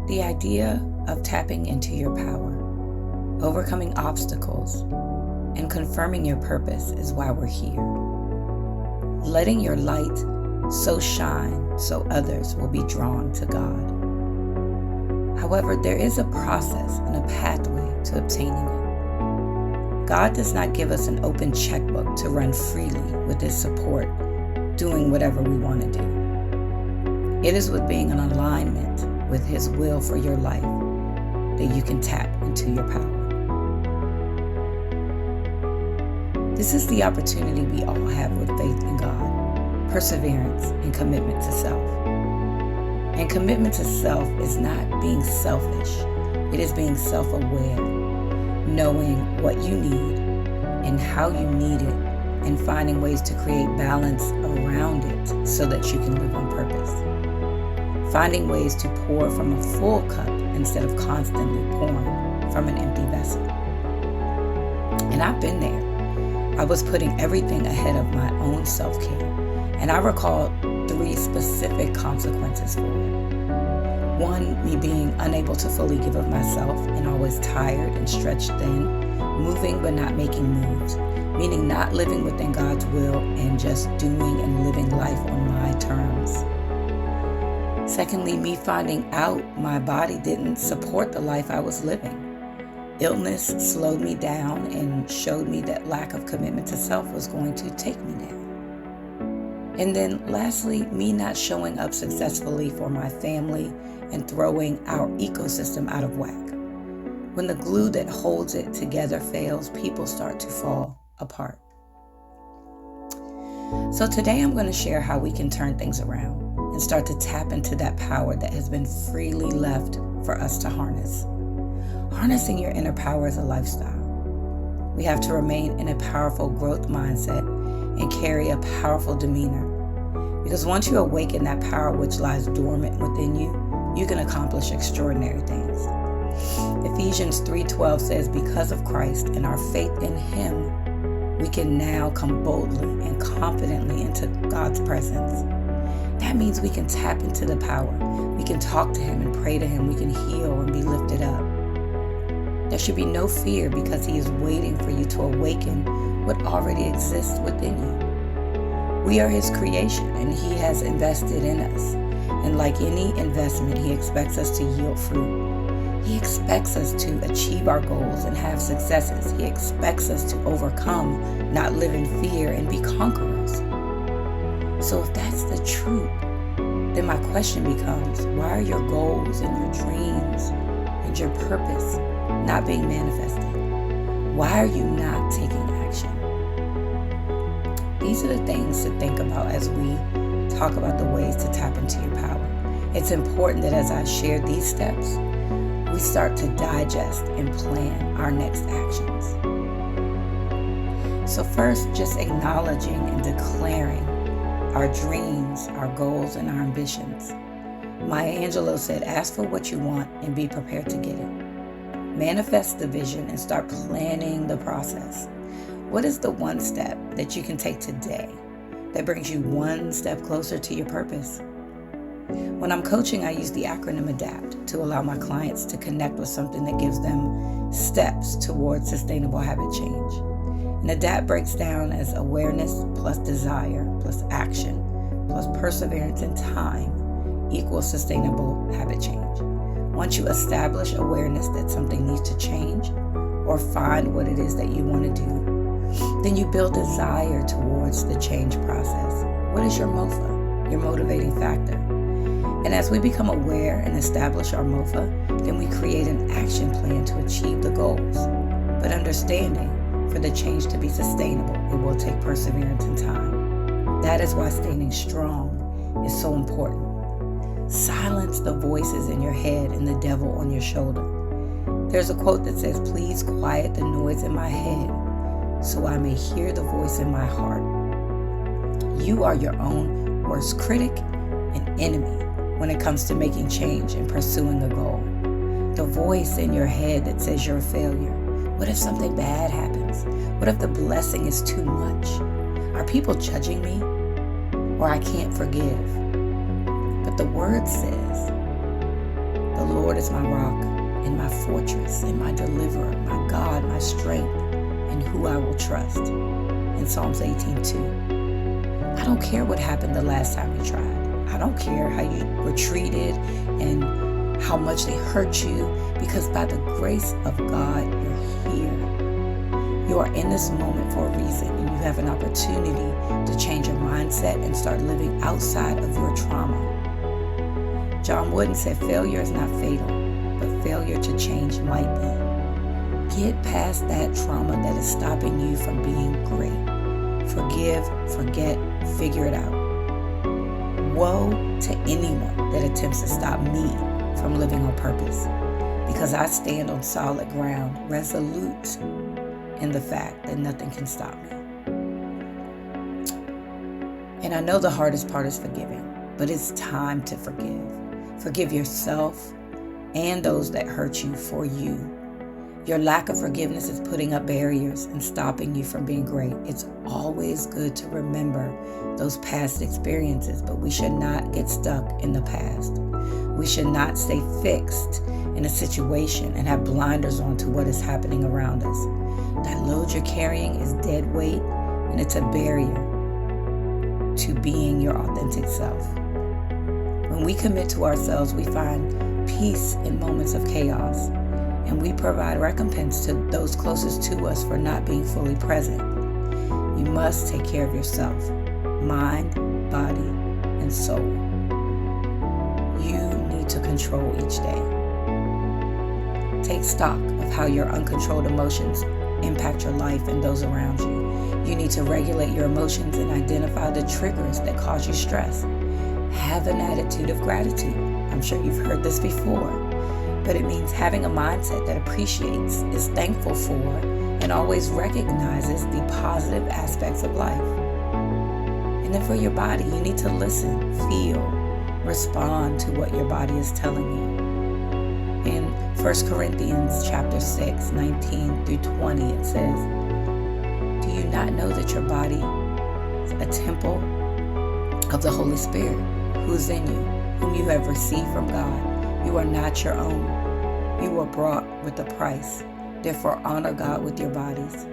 The idea of tapping into your power, overcoming obstacles, and confirming your purpose is why we're here. Letting your light so shine so others will be drawn to God. However, there is a process and a pathway to obtaining it. God does not give us an open checkbook to run freely with His support, doing whatever we want to do. It is with being in alignment with His will for your life that you can tap into your power. This is the opportunity we all have with faith in God, perseverance, and commitment to self. And commitment to self is not being selfish. It is being self-aware, knowing what you need and how you need it, and finding ways to create balance around it so that you can live on purpose. Finding ways to pour from a full cup instead of constantly pouring from an empty vessel. And I've been there. I was putting everything ahead of my own self-care, and I recall 3 specific consequences for it. 1, me being unable to fully give of myself and always tired and stretched thin, moving but not making moves, meaning not living within God's will and just doing and living life on my terms. Secondly, me finding out my body didn't support the life I was living. Illness slowed me down and showed me that lack of commitment to self was going to take me down. And then lastly, me not showing up successfully for my family and throwing our ecosystem out of whack. When the glue that holds it together fails, people start to fall apart. So today I'm going to share how we can turn things around and start to tap into that power that has been freely left for us to harness. Harnessing your inner power is a lifestyle. We have to remain in a powerful growth mindset and carry a powerful demeanor. Because once you awaken that power which lies dormant within you, you can accomplish extraordinary things. Ephesians 3:12 says, because of Christ and our faith in Him, we can now come boldly and confidently into God's presence. That means we can tap into the power. We can talk to Him and pray to Him. We can heal and be lifted up. There should be no fear because He is waiting for you to awaken what already exists within you. We are His creation and He has invested in us. And like any investment, He expects us to yield fruit. He expects us to achieve our goals and have successes. He expects us to overcome, not live in fear, and be conquerors. So if that's the truth, then my question becomes, why are your goals and your dreams and your purpose not being manifested? Why are you not taking action? These are the things to think about as we talk about the ways to tap into your power. It's important that as I share these steps, we start to digest and plan our next actions. So first, just acknowledging and declaring our dreams, our goals, and our ambitions. Maya Angelou said, ask for what you want and be prepared to get it. Manifest the vision and start planning the process. What is the one step that you can take today that brings you one step closer to your purpose? When I'm coaching, I use the acronym ADAPT to allow my clients to connect with something that gives them steps towards sustainable habit change. And ADAPT breaks down as awareness plus desire plus action plus perseverance and time equals sustainable habit change. Once you establish awareness that something needs to change or find what it is that you want to do, then you build desire towards the change process. What is your MOFA, your motivating factor? And as we become aware and establish our MOFA, then we create an action plan to achieve the goals. But understanding, for the change to be sustainable, it will take perseverance and time. That is why standing strong is so important. Silence the voices in your head and the devil on your shoulder. There's a quote that says, please quiet the noise in my head so I may hear the voice in my heart. You are your own worst critic and enemy when it comes to making change and pursuing a goal. The voice in your head that says you're a failure. What if something bad happens? What if the blessing is too much? Are people judging me? Or I can't forgive? But the word says The Lord is my rock and my fortress and my deliverer, my God, my strength, and who I will trust. In Psalms 18:2. I don't care what happened the last time you tried. I don't care how you were treated and how much they hurt you, because by the grace of God, you're here. You are in this moment for a reason, and you have an opportunity to change your mindset and start living outside of your trauma. John Wooden said, failure is not fatal, but failure to change might be. Get past that trauma that is stopping you from being great. Forgive, forget, figure it out. Woe to anyone that attempts to stop me from living on purpose, because I stand on solid ground, resolute in the fact that nothing can stop me. And I know the hardest part is forgiving, but it's time to forgive. Forgive yourself and those that hurt you for you. Your lack of forgiveness is putting up barriers and stopping you from being great. It's always good to remember those past experiences, but we should not get stuck in the past. We should not stay fixed in a situation and have blinders on to what is happening around us. That load you're carrying is dead weight, and it's a barrier to being your authentic self. When we commit to ourselves, we find peace in moments of chaos, and we provide recompense to those closest to us for not being fully present. You must take care of yourself, mind, body, and soul. You need to control each day. Take stock of how your uncontrolled emotions impact your life and those around you. You need to regulate your emotions and identify the triggers that cause you stress. Have an attitude of gratitude. I'm sure you've heard this before, but it means having a mindset that appreciates, is thankful for, and always recognizes the positive aspects of life. And then for your body, you need to listen, feel, respond to what your body is telling you. In 1 Corinthians chapter 6, 19 through 20, it says, do you not know that your body is a temple of the Holy Spirit who is in you, whom you have received from God? You are not your own. You were bought with a price. Therefore, honor God with your bodies.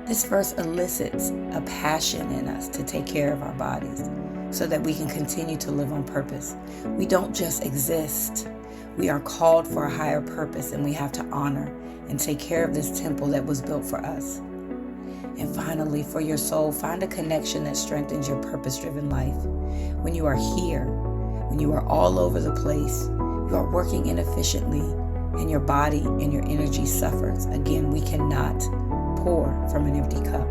This verse elicits a passion in us to take care of our bodies so that we can continue to live on purpose. We don't just exist. We are called for a higher purpose, and we have to honor and take care of this temple that was built for us. And finally, for your soul, find a connection that strengthens your purpose-driven life. When you are here, when you are all over the place, you are working inefficiently, and your body and your energy suffers. Again, we cannot pour from an empty cup.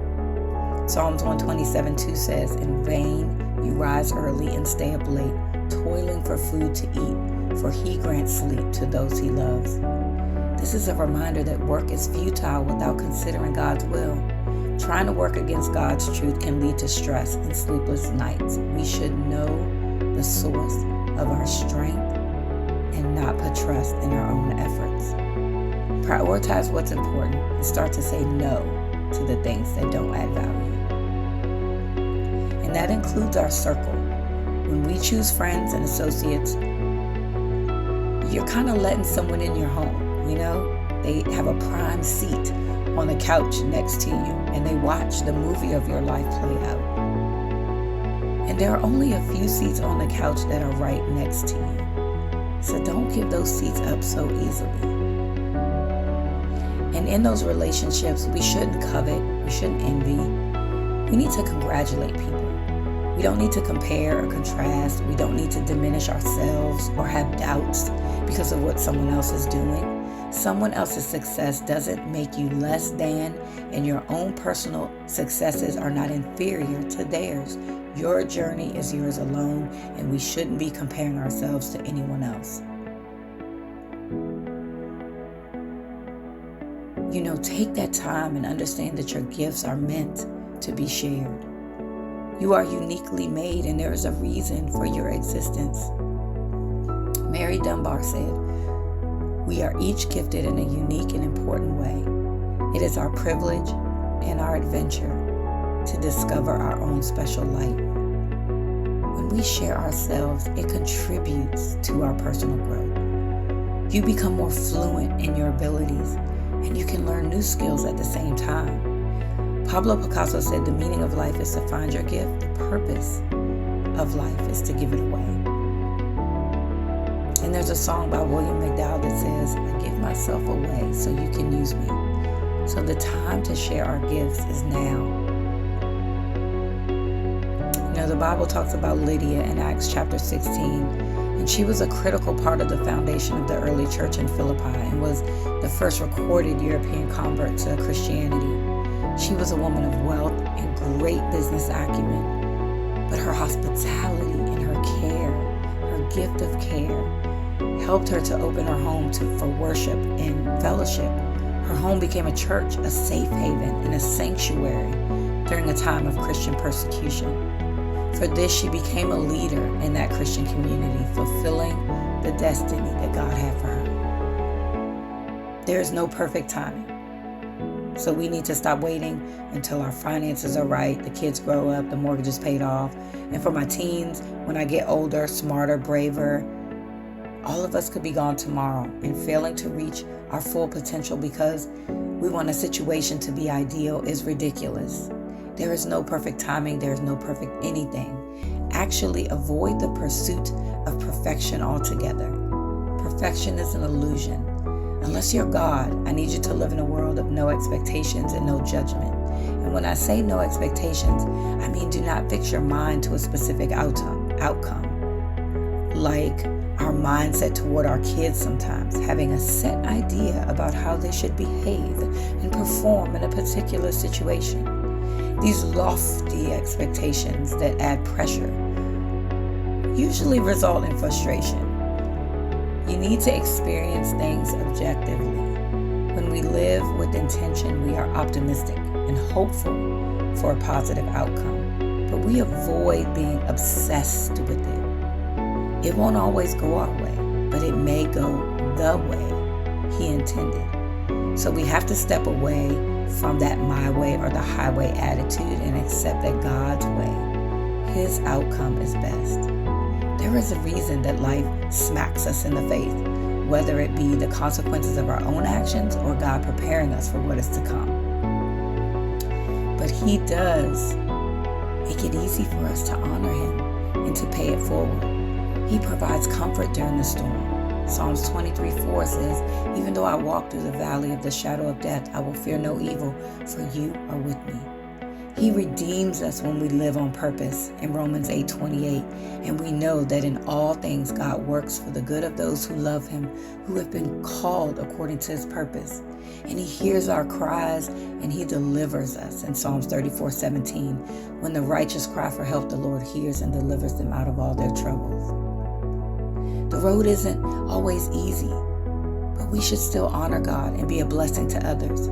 Psalms 127:2 says, in vain you rise early and stay up late, toiling for food to eat, for he grants sleep to those he loves. This is a reminder that work is futile without considering God's will. Trying to work against God's truth can lead to stress and sleepless nights. We should know the source of our strength and not put trust in our own efforts. Prioritize what's important and start to say no to the things that don't add value. And that includes our circle. When we choose friends and associates, you're kind of letting someone in your home, you know? They have a prime seat on the couch next to you, and they watch the movie of your life play out. And there are only a few seats on the couch that are right next to you. So don't give those seats up so easily. And in those relationships, we shouldn't covet, we shouldn't envy. We need to congratulate people. We don't need to compare or contrast. We don't need to diminish ourselves or have doubts because of what someone else is doing. Someone else's success doesn't make you less than, and your own personal successes are not inferior to theirs. Your journey is yours alone, and we shouldn't be comparing ourselves to anyone else. You know, take that time and understand that your gifts are meant to be shared. You are uniquely made, and there is a reason for your existence. Mary Dunbar said, we are each gifted in a unique and important way. It is our privilege and our adventure to discover our own special light. When we share ourselves, it contributes to our personal growth. You become more fluent in your abilities, and you can learn new skills at the same time. Pablo Picasso said the meaning of life is to find your gift. The purpose of life is to give it away. And there's a song by William McDowell that says, I give myself away so you can use me. So the time to share our gifts is now. The Bible talks about Lydia in Acts chapter 16, and she was a critical part of the foundation of the early church in Philippi and was the first recorded European convert to Christianity. She was a woman of wealth and great business acumen, but her hospitality and her care, her gift of care, helped her to open her home for worship and fellowship. Her home became a church, a safe haven, and a sanctuary during a time of Christian persecution. For this, she became a leader in that Christian community, fulfilling the destiny that God had for her. There is no perfect timing. So we need to stop waiting until our finances are right, the kids grow up, the mortgage is paid off. And for my teens, when I get older, smarter, braver, all of us could be gone tomorrow and failing to reach our full potential because we want a situation to be ideal is ridiculous. There is no perfect timing. There is no perfect anything. Actually, avoid the pursuit of perfection altogether. Perfection is an illusion. Unless you're God, I need you to live in a world of no expectations and no judgment. And when I say no expectations, I mean do not fix your mind to a specific outcome. Like our mindset toward our kids sometimes, having a set idea about how they should behave and perform in a particular situation. These lofty expectations that add pressure usually result in frustration. You need to experience things objectively. When we live with intention, we are optimistic and hopeful for a positive outcome, but we avoid being obsessed with it. It won't always go our way, but it may go the way He intended. So we have to step away from that my way or the highway attitude and accept that God's way, His outcome is best. There is a reason that life smacks us in the face, whether it be the consequences of our own actions or God preparing us for what is to come. But He does make it easy for us to honor Him and to pay it forward. He provides comfort during the storm. Psalms 23:4 says, even though I walk through the valley of the shadow of death, I will fear no evil, for you are with me. He redeems us when we live on purpose in Romans 8:28, and we know that in all things God works for the good of those who love Him, who have been called according to His purpose. And He hears our cries and He delivers us in Psalms 34:17. When the righteous cry for help, the Lord hears and delivers them out of all their troubles. The road isn't always easy, but we should still honor God and be a blessing to others.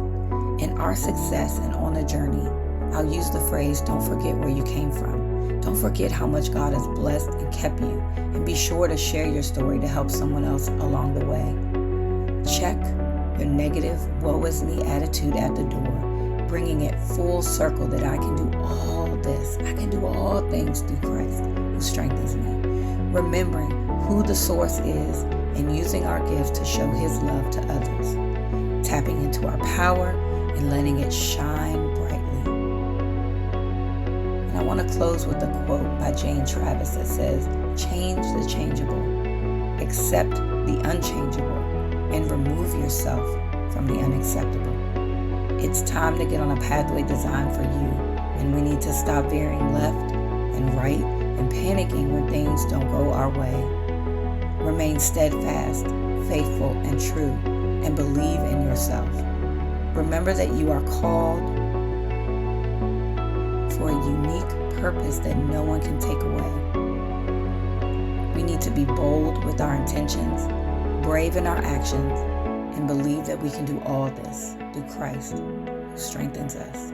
In our success and on the journey, I'll use the phrase, don't forget where you came from. Don't forget how much God has blessed and kept you, and be sure to share your story to help someone else along the way. Check your negative, woe is me attitude at the door, bringing it full circle that I can do all this. I can do all things through Christ who strengthens me. Remembering who the source is and using our gifts to show His love to others. Tapping into our power and letting it shine brightly. And I want to close with a quote by Jane Travis that says, change the changeable, accept the unchangeable, and remove yourself from the unacceptable. It's time to get on a pathway designed for you, and we need to stop veering left and right and panicking when things don't go our way. Remain steadfast, faithful, and true, and believe in yourself. Remember that you are called for a unique purpose that no one can take away. We need to be bold with our intentions, brave in our actions, and believe that we can do all this through Christ who strengthens us.